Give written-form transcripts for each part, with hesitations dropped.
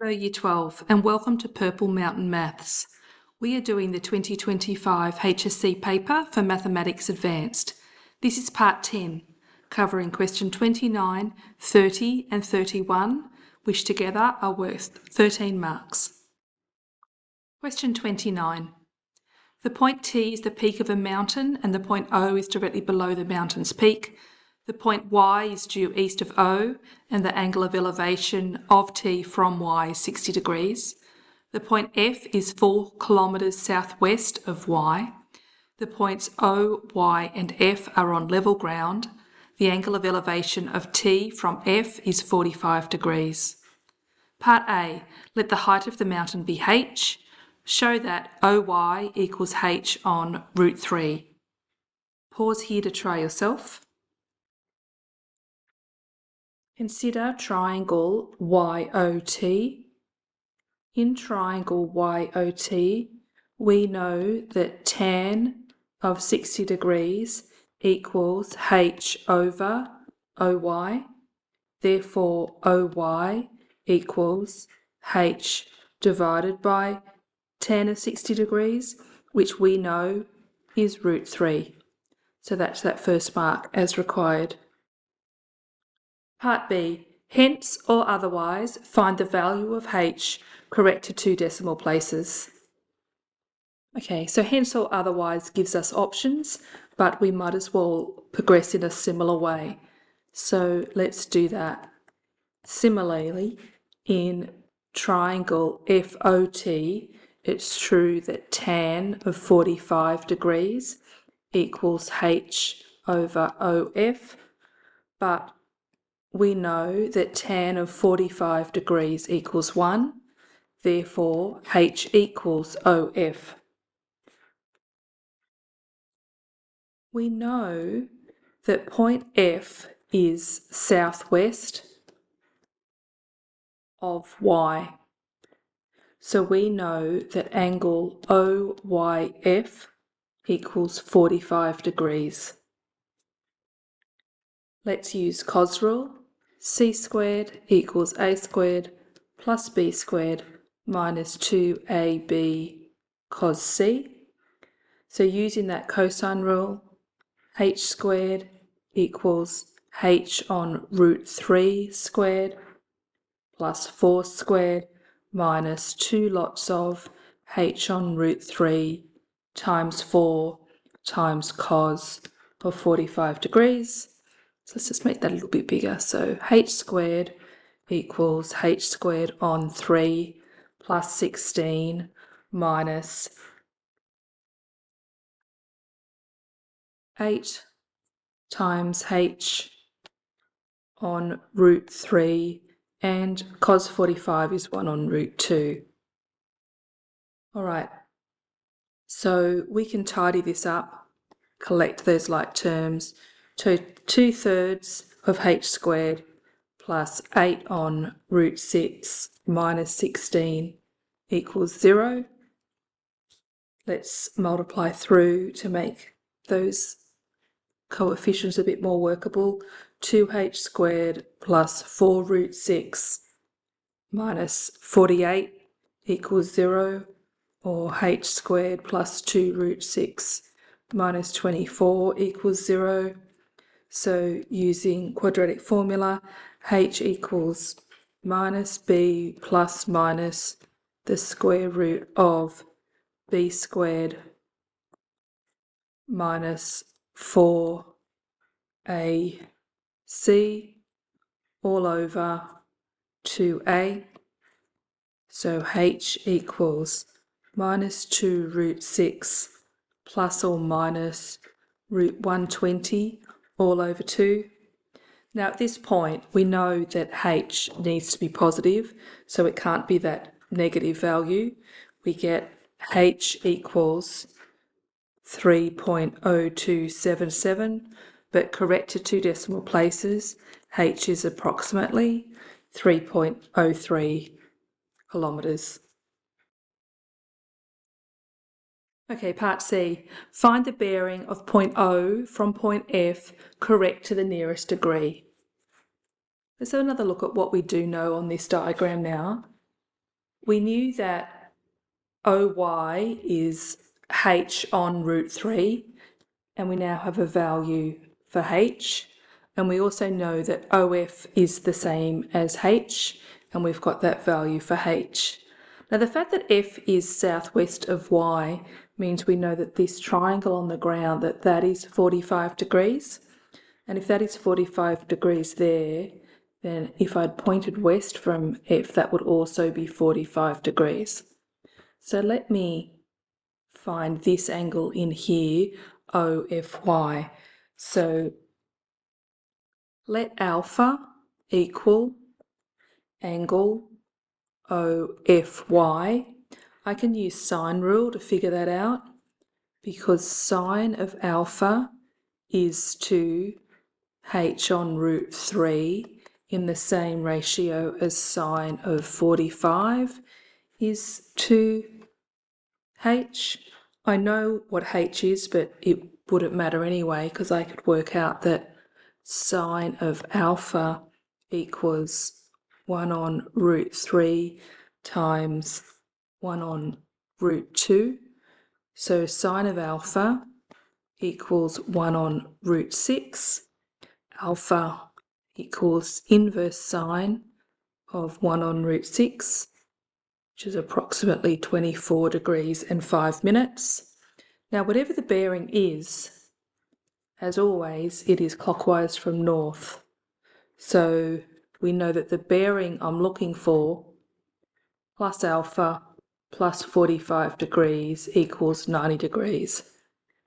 Hello Year 12 and welcome to Purple Mountain Maths. We are doing the 2025 HSC paper for Mathematics Advanced. This is part 10, covering question 29, 30 and 31, which together are worth 13 marks. Question 29. The point T is the peak of a mountain and the point O is directly below the mountain's peak. The point Y is due east of O and the angle of elevation of T from Y is 60 degrees. The point F is 4 kilometres southwest of Y. The points O, Y and F are on level ground. The angle of elevation of T from F is 45 degrees. Part A, let the height of the mountain be H. Show that OY equals H on root 3. Pause here to try yourself. Consider triangle YOT. In triangle YOT, we know that tan of 60 degrees equals H over OY. Therefore, OY equals H divided by tan of 60 degrees, which we know is root 3. So that's that first mark as required. Part B, hence or otherwise find the value of H correct to 2 decimal places. Okay, so hence or otherwise gives us options, but we might as well progress in a similar way. So let's do that. Similarly, in triangle FOT, it's true that tan of 45 degrees equals H over OF, but we know that tan of 45 degrees equals 1, therefore H equals OF. We know that point F is southwest of Y. So we know that angle OYF equals 45 degrees. Let's use cos rule. C squared equals A squared plus B squared minus 2AB cos C. So using that cosine rule, H squared equals H on root 3 squared plus 4 squared minus 2 lots of H on root 3 times 4 times cos of 45 degrees. So let's just make that a little bit bigger. So H squared equals H squared on 3 plus 16 minus 8 times H on root 3, and cos 45 is 1 on root 2. All right, so we can tidy this up, collect those like terms. So 2/3 of H squared plus 8 on root 6 minus 16 equals 0. Let's multiply through to make those coefficients a bit more workable. 2H squared plus 4 root 6 minus 48 equals 0, or H squared plus 2 root 6 minus 24 equals 0. So using quadratic formula, H equals minus B plus minus the square root of B squared minus 4AC all over 2A. So H equals minus 2 root 6 plus or minus root 120 all over 2. Now at this point we know that H needs to be positive, so it can't be that negative value. We get H equals 3.0277, but correct to 2 decimal places, H is approximately 3.03 kilometres. Okay, part C. Find the bearing of point O from point F correct to the nearest degree. Let's have another look at what we do know on this diagram now. We knew that OY is H on root 3, and we now have a value for H. And we also know that OF is the same as H, and we've got that value for H. Now the fact that F is southwest of Y means we know that this triangle on the ground, that is 45 degrees. And if that is 45 degrees there, then if I'd pointed west from F, that would also be 45 degrees. So let me find this angle in here, OFY. So let alpha equal angle OFY. I can use sine rule to figure that out because sine of alpha is to H on root 3 in the same ratio as sine of 45 is to H. I know what H is, but it wouldn't matter anyway because I could work out that sine of alpha equals 1 on root 3 times 1 on root 2. So sine of alpha equals 1 on root 6. Alpha equals inverse sine of 1 on root 6, which is approximately 24 degrees and 5 minutes. Now, whatever the bearing is, as always, it is clockwise from north. So we know that the bearing I'm looking for plus alpha plus 45 degrees equals 90 degrees.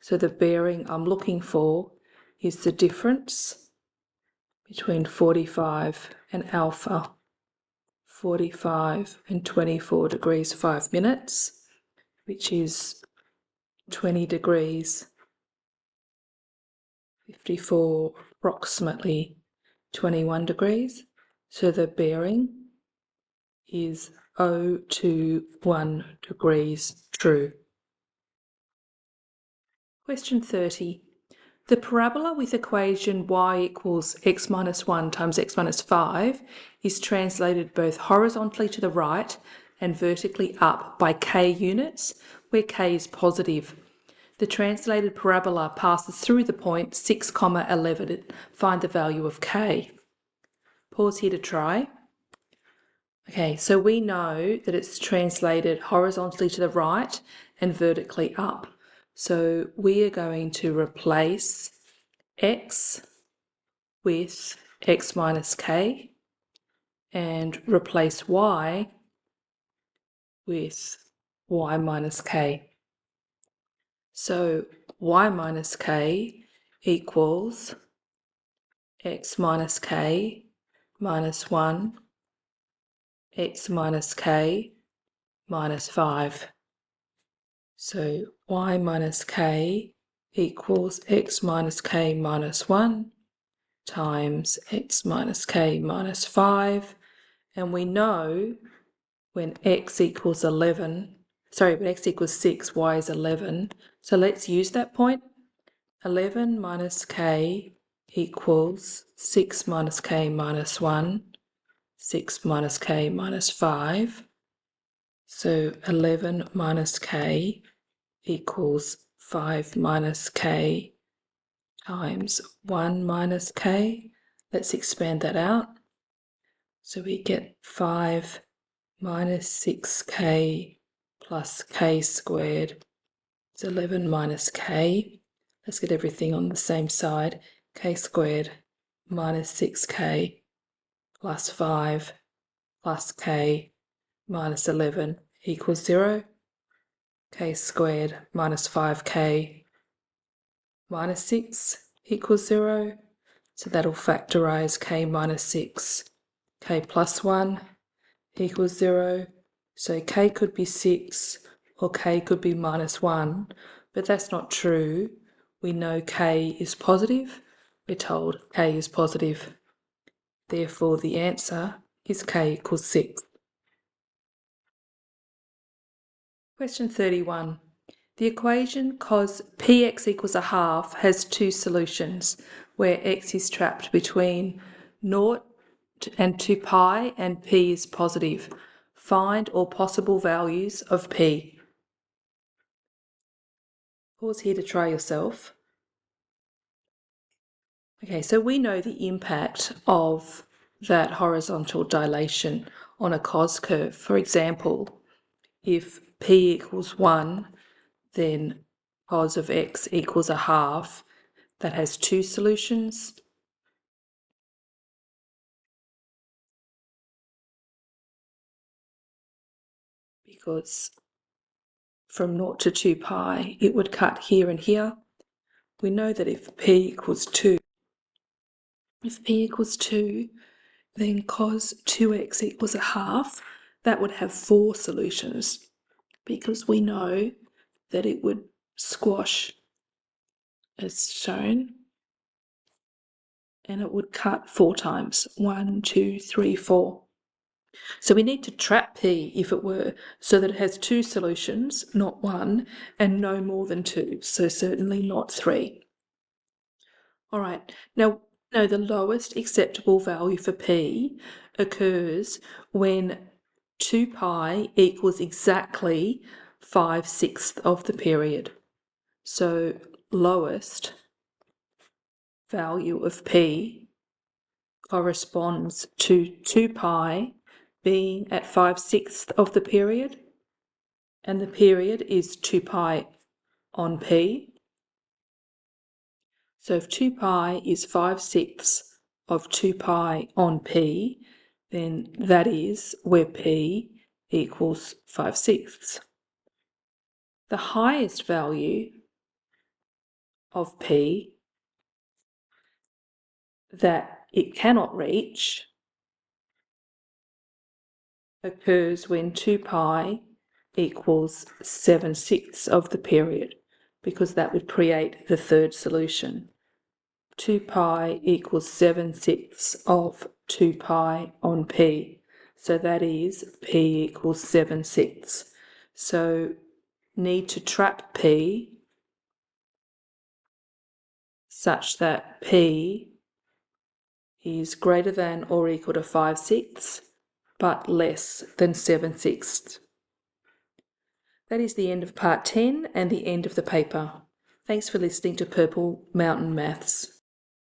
So the bearing I'm looking for is the difference between 45 and alpha. 45 and 24 degrees 5 minutes, which is 20 degrees 54, approximately 21 degrees. So the bearing is 021 degrees true. Question 30. The parabola with equation y equals x minus 1 times x minus 5 is translated both horizontally to the right and vertically up by k units, where k is positive. The translated parabola passes through the point 6, 11. Find the value of k. Pause here to try. Okay, so we know that it's translated horizontally to the right and vertically up. So we are going to replace x with x minus k and replace y with y minus k. So y minus k equals x minus k minus 1, x minus k minus 5. So y minus k equals x minus k minus 1 times x minus k minus 5. And we know when x equals 11, when x equals 6, y is 11. So let's use that point. 11 minus k equals 6 minus k minus 1, 6 minus k minus 5. So 11 minus k equals 5 minus k times 1 minus k. Let's expand that out. So we get 5 minus 6k plus k squared. It's 11 minus k. Let's get everything on the same side. K squared minus 6k plus 5 plus k minus 11 equals 0. K squared minus 5k minus 6 equals 0. So that'll factorise k minus 6. K plus 1 equals 0. So k could be 6 or k could be minus 1, but that's not true. We know k is positive. We're told k is positive. Therefore, the answer is k equals 6. Question 31. The equation cos px equals a half has two solutions, where x is trapped between 0 and 2 pi and p is positive. Find all possible values of P. Pause here to try yourself. Okay, so we know the impact of that horizontal dilation on a cos curve. For example, if P equals 1, then cos of x equals a half. That has two solutions. Because from 0 to 2 pi, it would cut here and here. We know that if P equals 2, then cos 2x equals a half. That would have four solutions, because we know that it would squash as shown, and it would cut 4 times. 1, 2, 3, 4. So we need to trap P if it were, so that it has two solutions, not one, and no more than two, so certainly not 3. All right, now the lowest acceptable value for P occurs when 2 pi equals exactly 5/6 of the period. So lowest value of P corresponds to 2 pi being at 5/6 of the period, and the period is 2 pi on P. So if 2 pi is 5/6 of 2 pi on P, then that is where P equals 5/6. The highest value of P that it cannot reach occurs when 2 pi equals 7/6 of the period, because that would create the third solution. 2 pi equals 7/6 of 2 pi on P. So that is P equals 7/6. So need to trap P such that P is greater than or equal to 5/6, but less than 7/6. That is the end of part 10 and the end of the paper. Thanks for listening to Purple Mountain Maths.